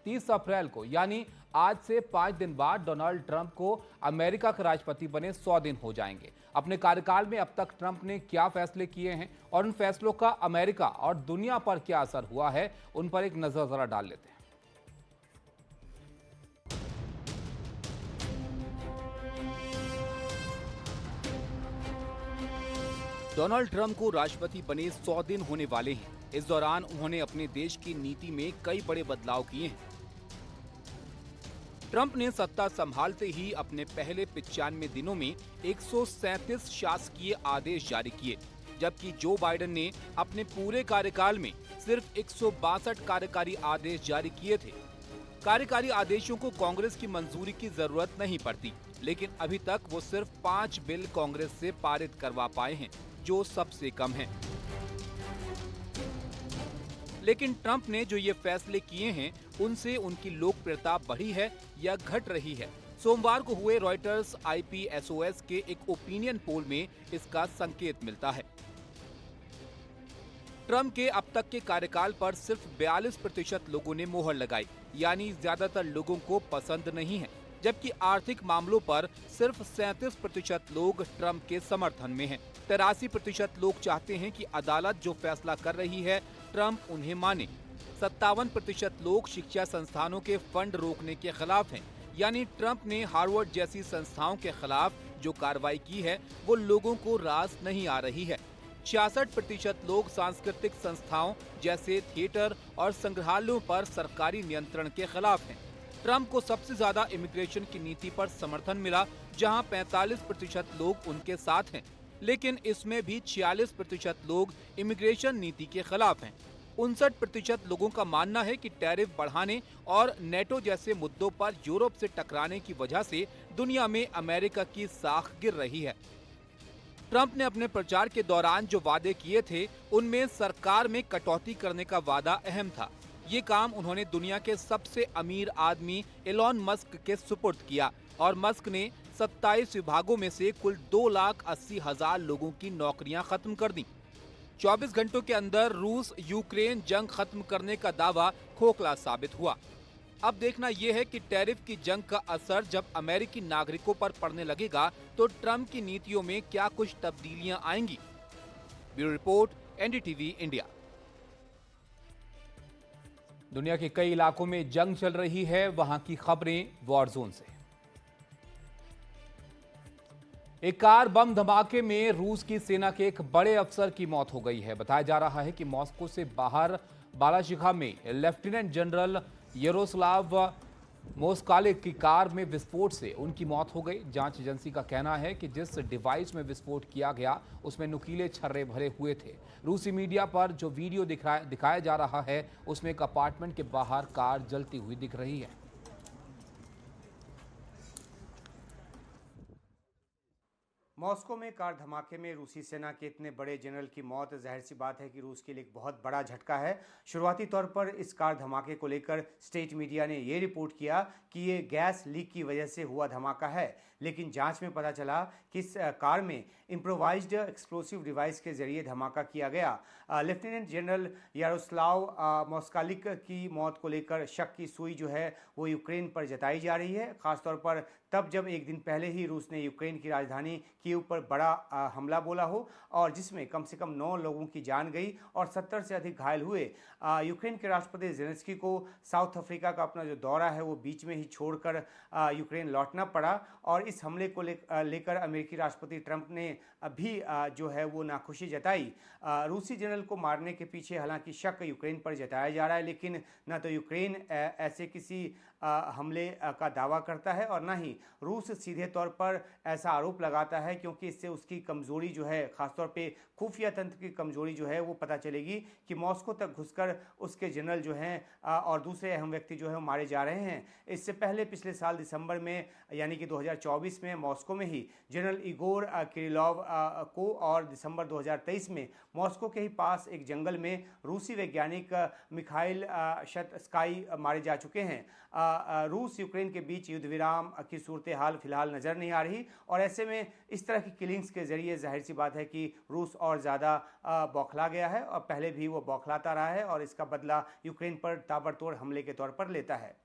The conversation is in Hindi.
30 अप्रैल को यानी आज से 5 दिन बाद डोनाल्ड ट्रंप को अमेरिका के राष्ट्रपति बने 100 दिन हो जाएंगे। अपने कार्यकाल में अब तक ट्रंप ने क्या फैसले किए हैं और उन फैसलों का अमेरिका और दुनिया पर क्या असर हुआ है, उन पर एक नजर जरा डाल लेते हैं। डोनाल्ड ट्रंप को राष्ट्रपति बने 100 दिन होने वाले हैं। इस दौरान उन्होंने अपने देश की नीति में कई बड़े बदलाव किए हैं। ट्रंप ने सत्ता संभालते ही अपने पहले 95 दिनों में 137 शासकीय आदेश जारी किए, जबकि जो बाइडेन ने अपने पूरे कार्यकाल में सिर्फ 162 कार्यकारी आदेश जारी किए थे। कार्यकारी आदेशों को कांग्रेस की मंजूरी की जरूरत नहीं पड़ती, लेकिन अभी तक वो सिर्फ 5 बिल कांग्रेस से पारित करवा पाए हैं, जो सबसे कम है। लेकिन ट्रंप ने जो ये फैसले किए हैं, उनसे उनकी लोकप्रियता बढ़ी है या घट रही है? सोमवार को हुए रॉयटर्स IPSOS के एक ओपिनियन पोल में इसका संकेत मिलता है। ट्रंप के अब तक के कार्यकाल पर सिर्फ 42% लोगों ने मोहर लगाई, यानी ज्यादातर लोगों को पसंद नहीं है, जबकि आर्थिक मामलों पर सिर्फ 37% लोग ट्रंप के समर्थन में हैं। 83% लोग चाहते हैं कि अदालत जो फैसला कर रही है ट्रंप उन्हें माने। 57% लोग शिक्षा संस्थानों के फंड रोकने के खिलाफ हैं, यानी ट्रंप ने हार्वर्ड जैसी संस्थाओं के खिलाफ जो कार्रवाई की है वो लोगों को रास नहीं आ रही है। 66% लोग सांस्कृतिक संस्थाओं जैसे थिएटर और संग्रहालयों पर सरकारी नियंत्रण के खिलाफ हैं। ट्रंप को सबसे ज्यादा इमिग्रेशन की नीति पर समर्थन मिला, जहां 45% लोग उनके साथ हैं, लेकिन इसमें भी 46% लोग इमिग्रेशन नीति के खिलाफ हैं। 59% लोगों का मानना है कि टैरिफ बढ़ाने और नेटो जैसे मुद्दों पर यूरोप से टकराने की वजह से दुनिया में अमेरिका की साख गिर रही है। ट्रंप ने अपने प्रचार के दौरान जो वादे किए थे, उनमें सरकार में कटौती करने का वादा अहम था। ये काम उन्होंने दुनिया के सबसे अमीर आदमी एलॉन मस्क के सुपुर्द किया और मस्क ने 27 विभागों में से कुल 2,80,000 लोगों की नौकरियां खत्म कर दी। 24 घंटों के अंदर रूस यूक्रेन जंग खत्म करने का दावा खोखला साबित हुआ। अब देखना यह है कि टैरिफ की जंग का असर जब अमेरिकी नागरिकों पर पड़ने लगेगा तो ट्रंप की नीतियों में क्या कुछ तब्दीलियां आएंगी। Bureau report, NDTV India. दुनिया के कई इलाकों में जंग चल रही है, वहां की खबरें वॉर जोन से। एक कार बम धमाके में रूस की सेना के एक बड़े अफसर की मौत हो गई है। बताया जा रहा है कि मॉस्को से बाहर बालाशिखा में लेफ्टिनेंट जनरल यारोस्लाव मोस्कालिक की कार में विस्फोट से उनकी मौत हो गई। जांच एजेंसी का कहना है कि जिस डिवाइस में विस्फोट किया गया उसमें नुकीले छर्रे भरे हुए थे। रूसी मीडिया पर जो वीडियो दिखाया जा रहा है उसमें एक अपार्टमेंट के बाहर कार जलती हुई दिख रही है। मॉस्को में कार धमाके में रूसी सेना के इतने बड़े जनरल की मौत जाहिर सी बात है कि रूस के लिए एक बहुत बड़ा झटका है। शुरुआती तौर पर इस कार धमाके को लेकर स्टेट मीडिया ने ये रिपोर्ट किया कि ये गैस लीक की वजह से हुआ धमाका है, लेकिन जांच में पता चला कि इस कार में इम्प्रोवाइज्ड एक्सप्लोसिव डिवाइस के जरिए धमाका किया गया। लेफ्टिनेंट जनरल यारोस्लाव मोस्कालिक की मौत को लेकर शक की सुई जो है वो यूक्रेन पर जताई जा रही है, खासतौर पर तब जब एक दिन पहले ही रूस ने यूक्रेन की राजधानी कीव पर बड़ा हमला बोला हो और जिसमें कम से कम 9 लोगों की जान गई और 70 से अधिक घायल हुए। यूक्रेन के राष्ट्रपति जेलेंस्की को साउथ अफ्रीका का अपना जो दौरा है वो बीच में ही छोड़कर यूक्रेन लौटना पड़ा और इस हमले को लेकर अमेरिकी राष्ट्रपति ट्रंप ने भी जो है वो नाखुशी जताई। रूसी जनरल को मारने के पीछे हालांकि शक यूक्रेन पर जताया जा रहा है, लेकिन न तो यूक्रेन ऐसे किसी हमले का दावा करता है और न ही रूस सीधे तौर पर ऐसा आरोप लगाता है, क्योंकि इससे उसकी कमजोरी जो है, खासतौर पे खुफिया तंत्र की कमजोरी जो है वो पता चलेगी कि मॉस्को तक घुसकर उसके जनरल जो हैं और दूसरे अहम व्यक्ति जो है वो मारे जा रहे हैं। इससे पहले पिछले साल दिसंबर में यानी कि 2024 में मॉस्को में ही जनरल इगोर किरिलोव को और दिसंबर 2023 में मॉस्को के ही पास एक जंगल में रूसी वैज्ञानिक मिखाइल शतस्काई मारे जा चुके हैं। रूस यूक्रेन के बीच युद्ध विराम की सूरत हाल फिलहाल नजर नहीं आ रही और ऐसे में इस इस तरह की किलिंग्स के जरिए जाहिर सी बात है कि रूस और ज़्यादा बौखला गया है और पहले भी वो बौखलाता रहा है और इसका बदला यूक्रेन पर ताबड़तोड़ हमले के तौर पर लेता है।